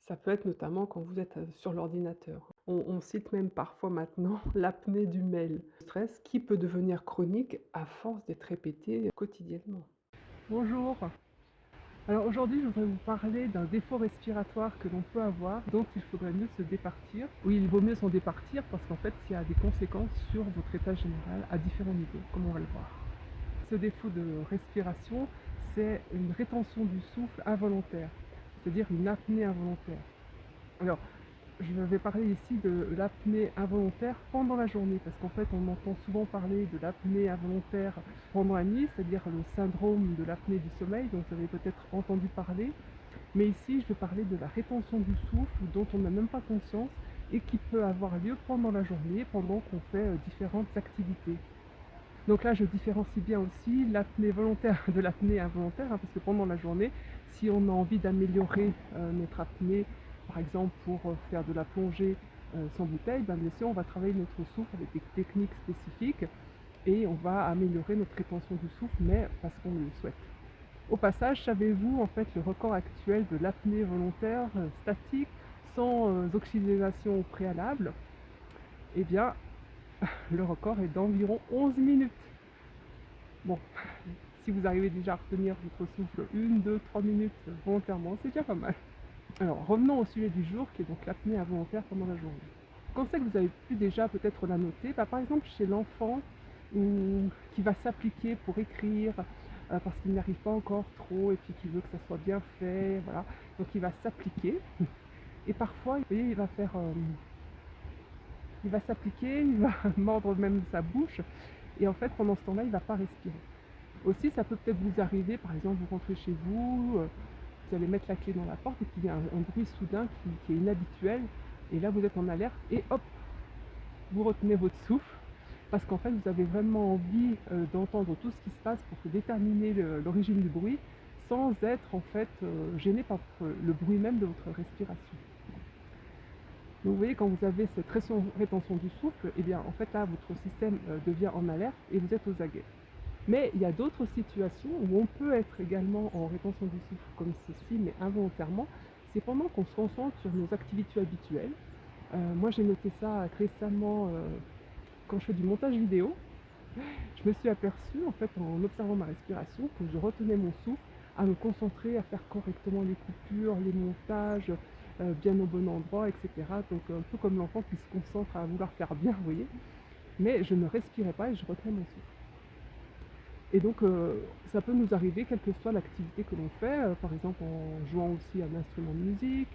Ça peut être notamment quand vous êtes, sur l'ordinateur. On cite même parfois maintenant l'apnée du mail. Le stress qui peut devenir chronique à force d'être répété quotidiennement. Bonjour. Alors aujourd'hui, je voudrais vous parler d'un défaut respiratoire que l'on peut avoir, dont il faudrait mieux se départir. Oui, il vaut mieux s'en départir parce qu'en fait, il y a des conséquences sur votre état général à différents niveaux, comme on va le voir. Ce défaut de respiration, c'est une rétention du souffle involontaire, c'est-à-dire une apnée involontaire. Alors, je vais parler ici de l'apnée involontaire pendant la journée, parce qu'en fait, on entend souvent parler de l'apnée involontaire pendant la nuit, c'est-à-dire le syndrome de l'apnée du sommeil, dont vous avez peut-être entendu parler. Mais ici, je vais parler de la rétention du souffle, dont on n'a même pas conscience, et qui peut avoir lieu pendant la journée, pendant qu'on fait différentes activités. Donc là, je différencie bien aussi l'apnée volontaire de l'apnée involontaire, parce que pendant la journée, si on a envie d'améliorer notre apnée, par exemple pour faire de la plongée sans bouteille, bien sûr, on va travailler notre souffle avec des techniques spécifiques et on va améliorer notre rétention du souffle, mais parce qu'on le souhaite. Au passage, savez-vous en fait le record actuel de l'apnée volontaire statique sans oxygénation préalable? Eh bien, le record est d'environ 11 minutes. Bon, si vous arrivez déjà à retenir votre souffle 1, 2, 3 minutes volontairement, c'est déjà pas mal. Alors, revenons au sujet du jour, qui est donc l'apnée involontaire pendant la journée. Conseil que vous avez pu déjà peut-être la noter, par exemple chez l'enfant qui va s'appliquer pour écrire parce qu'il n'y arrive pas encore trop et puis qu'il veut que ça soit bien fait, voilà. Donc il va s'appliquer et parfois, vous voyez, il va s'appliquer, il va mordre même sa bouche et en fait pendant ce temps-là, il ne va pas respirer. Aussi, ça peut peut-être vous arriver, par exemple, vous rentrez chez vous, vous allez mettre la clé dans la porte et puis il y a un bruit soudain qui est inhabituel. Et là, vous êtes en alerte et hop, vous retenez votre souffle parce qu'en fait, vous avez vraiment envie d'entendre tout ce qui se passe pour déterminer l'origine du bruit sans être en fait gêné par le bruit même de votre respiration. Donc vous voyez, quand vous avez cette rétention du souffle, et bien en fait là, votre système devient en alerte et vous êtes aux aguets. Mais il y a d'autres situations où on peut être également en rétention du souffle comme ceci, mais involontairement. C'est pendant qu'on se concentre sur nos activités habituelles. Moi, j'ai noté ça récemment quand je fais du montage vidéo. Je me suis aperçue, en fait, en observant ma respiration, que je retenais mon souffle à me concentrer, à faire correctement les coupures, les montages, bien au bon endroit, etc. Donc, un peu comme l'enfant qui se concentre à vouloir faire bien, vous voyez. Mais je ne respirais pas et je retenais mon souffle. Et donc, ça peut nous arriver, quelle que soit l'activité que l'on fait, par exemple en jouant aussi un instrument de musique,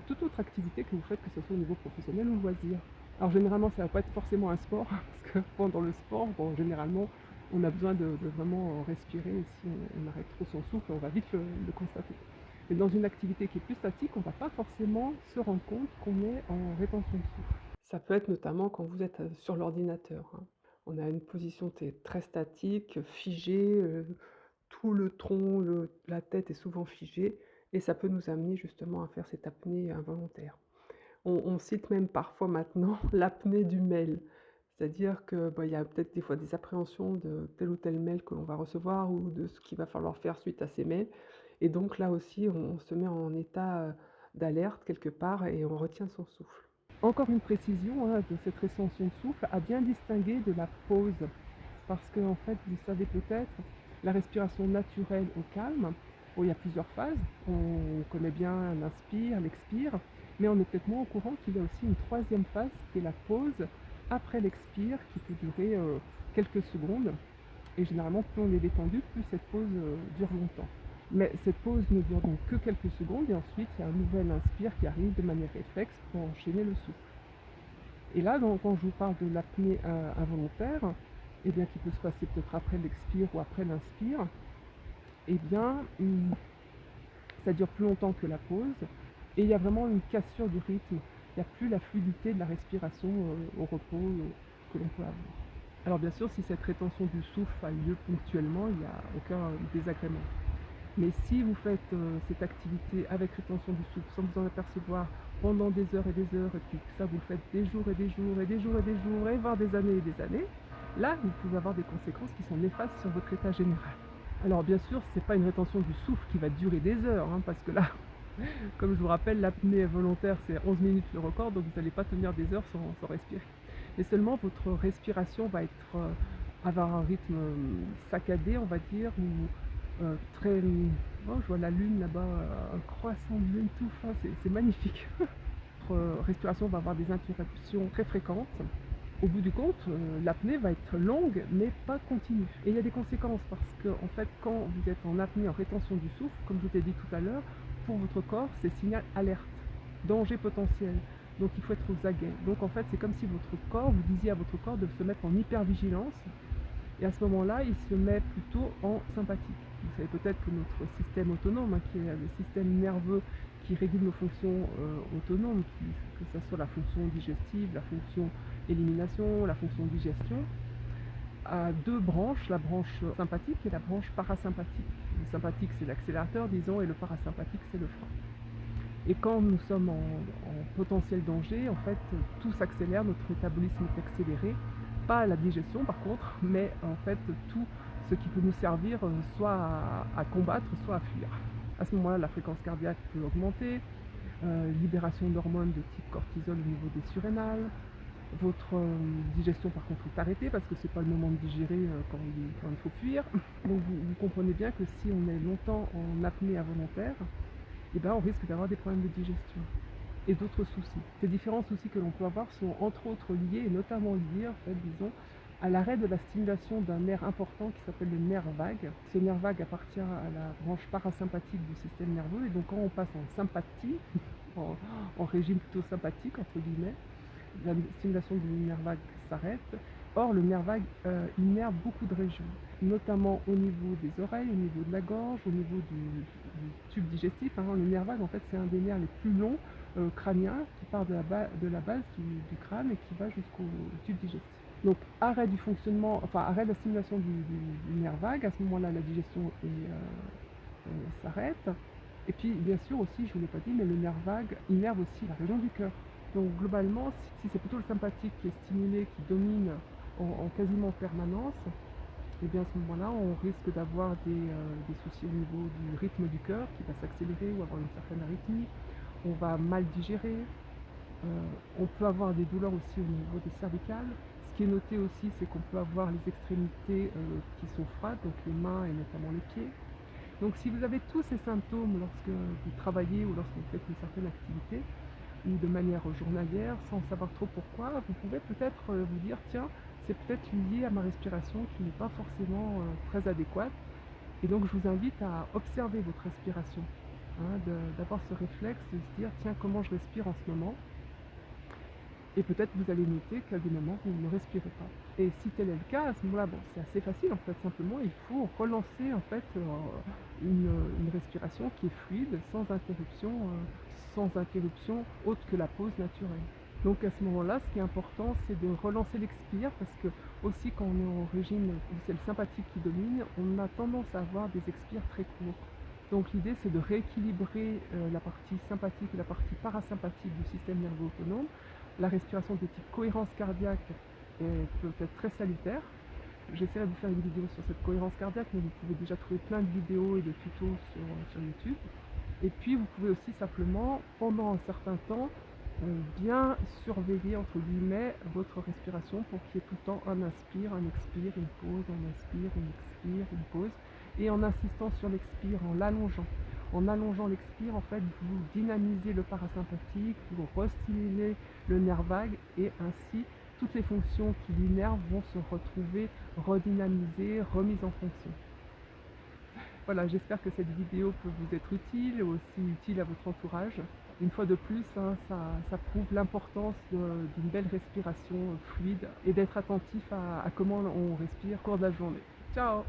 toute autre activité que vous faites, que ce soit au niveau professionnel ou loisir. Alors généralement, ça ne va pas être forcément un sport, parce que pendant le sport, bon, généralement, on a besoin de vraiment respirer, et si on arrête trop son souffle, on va vite le constater. Mais dans une activité qui est plus statique, on ne va pas forcément se rendre compte qu'on est en rétention de souffle. Ça peut être notamment quand vous êtes, sur l'ordinateur, hein. On a une position très statique, figée, tout le tronc, la tête est souvent figée et ça peut nous amener justement à faire cette apnée involontaire. On cite même parfois maintenant l'apnée du mail. C'est-à-dire que, bah, il y a peut-être des fois des appréhensions de tel ou tel mail que l'on va recevoir ou de ce qu'il va falloir faire suite à ces mails et donc là aussi on se met en état, d'alerte quelque part et on retient son souffle. Encore une précision de cette rétention de souffle à bien distinguer de la pause. Parce que, en fait, vous savez peut-être, la respiration naturelle au calme, bon, il y a plusieurs phases. On connaît bien l'inspire, l'expire, mais on est peut-être moins au courant qu'il y a aussi une troisième phase qui est la pause après l'expire qui peut durer quelques secondes. Et généralement, plus on est détendu, plus cette pause dure longtemps. Mais cette pause ne dure donc que quelques secondes et ensuite il y a un nouvel inspire qui arrive de manière réflexe pour enchaîner le souffle. Et là, donc, quand je vous parle de l'apnée involontaire, eh bien, qui peut se passer peut-être après l'expire ou après l'inspire, eh bien, ça dure plus longtemps que la pause et il y a vraiment une cassure du rythme. Il n'y a plus la fluidité de la respiration au repos que l'on peut avoir. Alors bien sûr, si cette rétention du souffle a lieu ponctuellement, il n'y a aucun désagrément. Mais si vous faites cette activité avec rétention du souffle sans vous en apercevoir pendant des heures et des heures, et puis que ça vous le faites des jours et des jours et des jours et des jours, et voire des années et des années, là, vous pouvez avoir des conséquences qui sont néfastes sur votre état général. Alors bien sûr, ce n'est pas une rétention du souffle qui va durer des heures, parce que là, Comme je vous rappelle, l'apnée volontaire, c'est 11 minutes le record, donc vous n'allez pas tenir des heures sans respirer. Mais seulement votre respiration va être, avoir un rythme saccadé, on va dire, ou très... Oh, je vois la lune là-bas, un croissant de lune tout fin, c'est magnifique. Votre respiration va avoir des interruptions très fréquentes. Au bout du compte, l'apnée va être longue, mais pas continue. Et il y a des conséquences parce que, en fait, quand vous êtes en apnée, en rétention du souffle, comme je vous ai dit tout à l'heure, pour votre corps, c'est signal alerte, danger potentiel. Donc il faut être aux aguets. Donc en fait, c'est comme si votre corps, vous disiez à votre corps de se mettre en hypervigilance. Et à ce moment-là, il se met plutôt en sympathique. Vous savez peut-être que notre système autonome, qui est le système nerveux qui régule nos fonctions autonomes, que ce soit la fonction digestive, la fonction élimination, la fonction digestion, a deux branches, la branche sympathique et la branche parasympathique. Le sympathique, c'est l'accélérateur, disons, et le parasympathique, c'est le frein. Et quand nous sommes en potentiel danger, en fait, tout s'accélère, notre métabolisme est accéléré, pas la digestion par contre, mais en fait tout ce qui peut nous servir soit à combattre, soit à fuir. À ce moment-là, la fréquence cardiaque peut augmenter, libération d'hormones de type cortisol au niveau des surrénales. Votre digestion par contre est arrêtée parce que c'est pas le moment de digérer quand il faut fuir. Donc vous comprenez bien que si on est longtemps en apnée involontaire, eh ben, on risque d'avoir des problèmes de digestion et d'autres soucis. Ces différents soucis que l'on peut avoir sont entre autres liés, et notamment liés, en fait, disons, à l'arrêt de la stimulation d'un nerf important qui s'appelle le nerf vague. Ce nerf vague appartient à la branche parasympathique du système nerveux, et donc quand on passe en sympathie, en régime plutôt sympathique, entre guillemets, la stimulation du nerf vague s'arrête. Or, le nerf vague innerve beaucoup de régions, notamment au niveau des oreilles, au niveau de la gorge, au niveau du tube digestif. Le nerf vague, en fait, c'est un des nerfs les plus longs crâniens qui part de la base du crâne et qui va jusqu'au tube digestif. Donc, arrêt du fonctionnement, enfin, arrêt de la stimulation du nerf vague. À ce moment-là, la digestion s'arrête. Et puis, bien sûr aussi, je ne vous l'ai pas dit, mais le nerf vague innerve aussi la région du cœur. Donc globalement, si c'est plutôt le sympathique qui est stimulé, qui domine en quasiment permanence, et bien à ce moment-là, on risque d'avoir des soucis au niveau du rythme du cœur qui va s'accélérer ou avoir une certaine arythmie. On va mal digérer. On peut avoir des douleurs aussi au niveau des cervicales. Ce qui est noté aussi, c'est qu'on peut avoir les extrémités qui sont froides, donc les mains et notamment les pieds. Donc si vous avez tous ces symptômes lorsque vous travaillez ou lorsque vous faites une certaine activité, ou de manière journalière, sans savoir trop pourquoi, vous pouvez peut-être vous dire, tiens, c'est peut-être lié à ma respiration qui n'est pas forcément très adéquate. Et donc je vous invite à observer votre respiration, d'avoir ce réflexe de se dire, tiens, comment je respire en ce moment. Et peut-être vous allez noter qu'à des moments vous ne respirez pas. Et si tel est le cas, à ce moment-là, bon, c'est assez facile en fait, simplement il faut relancer en fait une respiration qui est fluide, sans interruption autre que la pause naturelle. Donc à ce moment-là, ce qui est important, c'est de relancer l'expire parce que aussi quand on est en régime où c'est le sympathique qui domine, on a tendance à avoir des expires très courts. Donc l'idée c'est de rééquilibrer la partie sympathique et la partie parasympathique du système nerveux autonome. La respiration de type cohérence cardiaque peut être très salutaire. J'essaierai de vous faire une vidéo sur cette cohérence cardiaque, mais vous pouvez déjà trouver plein de vidéos et de tutos sur YouTube. Et puis vous pouvez aussi simplement, pendant un certain temps, bien surveiller entre guillemets votre respiration pour qu'il y ait tout le temps un inspire, un expire, une pause, un inspire, une expire, une pause, et en insistant sur l'expire, en l'allongeant. En allongeant l'expire, en fait, vous dynamisez le parasympathique, vous restimulez le nerf vague, et ainsi toutes les fonctions qui l'innervent vont se retrouver redynamisées, remises en fonction. Voilà, j'espère que cette vidéo peut vous être utile, aussi utile à votre entourage. Une fois de plus, ça prouve l'importance d'une belle respiration fluide et d'être attentif à comment on respire au cours de la journée. Ciao!